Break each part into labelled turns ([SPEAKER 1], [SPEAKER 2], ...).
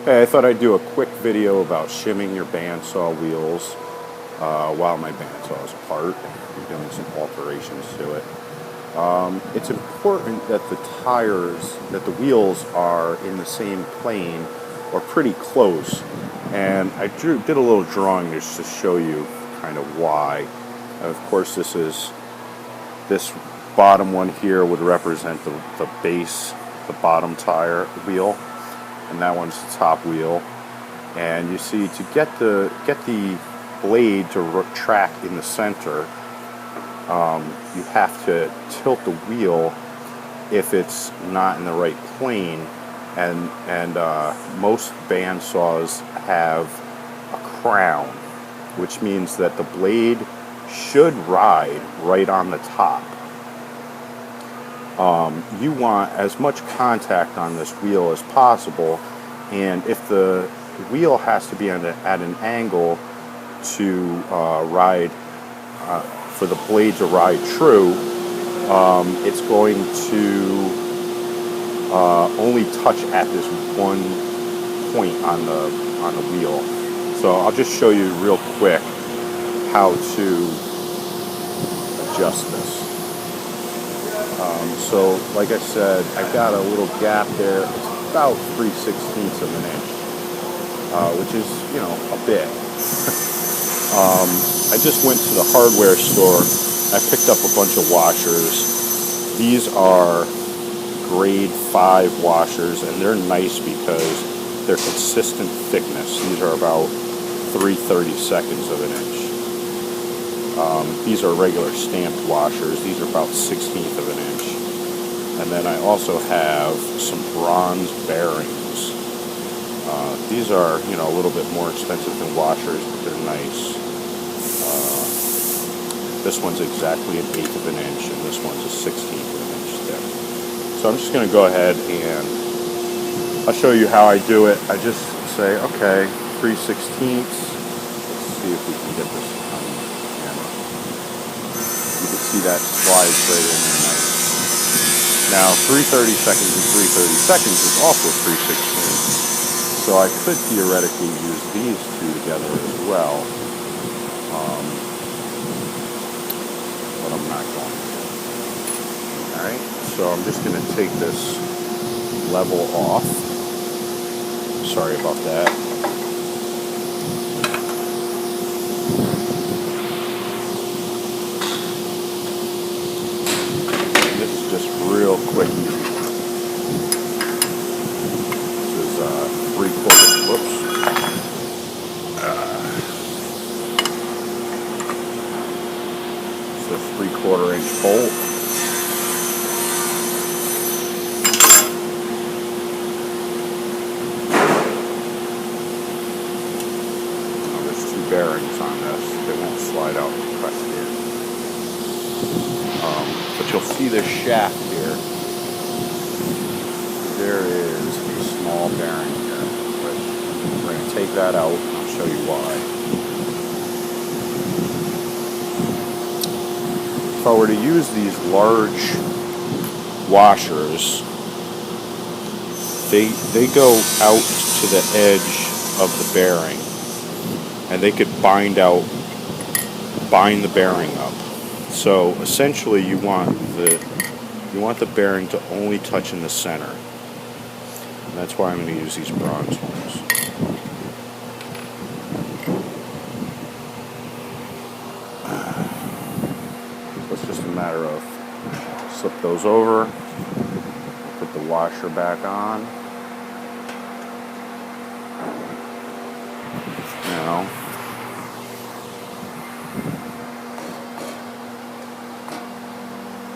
[SPEAKER 1] Hey, I thought I'd do a quick video about shimming your bandsaw wheels while my bandsaw is apart. I'm doing some alterations to it. It's important that the tires, that the wheels are in the same plane or pretty close. And I did a little drawing just to show you kind of why. Of course, this bottom one here would represent the base, the bottom tire wheel, and that one's the top wheel. And you see, to get the blade to track in the center, you have to tilt the wheel if it's not in the right plane. And most bandsaws have a crown, which means that the blade should ride right on the top. You want as much contact on this wheel as possible, and if the wheel has to be at an angle to ride, for the blade to ride true, it's going to only touch at this one point on the wheel. So I'll just show you real quick how to adjust this. So like I said, I got a little gap there. It's about 3/16 of an inch, which is, a bit. I just went to the hardware store. I picked up a bunch of washers. These are grade 5 washers, and they're nice because they're consistent thickness. These are about 3/32 of an inch. These are regular stamped washers. These are about 1/16 of an inch. And then I also have some bronze bearings. These are, a little bit more expensive than washers, but they're nice. This one's exactly 1/8 of an inch, and this one's 1/16 of an inch thick. So I'm just going to go ahead and I'll show you how I do it. I just say, okay, 3/16. Let's see if we can get this on camera. You can see that slides right in there nice. Now, 3/32 and 3/32 is also 3/16. So I could theoretically use these two together as well. But I'm not going to. Alright, so I'm just going to take this level off. Sorry about that. And this is just real quick. This is 3/4, whoops. It's a 3/4 inch bolt. Bearings on this, they won't slide out and press in. But you'll see this shaft here. There is a small bearing here, but we're going to take that out and I'll show you why. If I were to use these large washers, they go out to the edge of the bearing, and they could bind the bearing up. So essentially, you want the bearing to only touch in the center. And that's why I'm going to use these bronze ones. So it's just a matter of slip those over, put the washer back on. Now,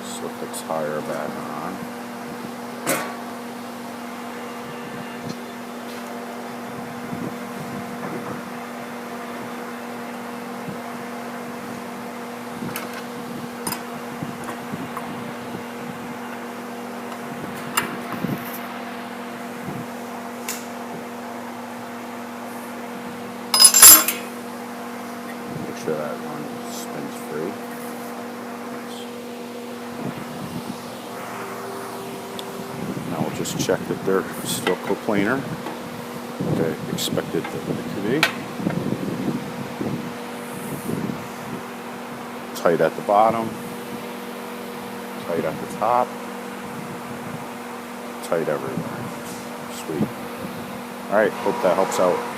[SPEAKER 1] slip the tire back on. Make sure that one spins free. Now we'll just check that they're still coplanar. the expected to be. Tight at the bottom, tight at the top, tight everywhere. Sweet. All right, hope that helps out.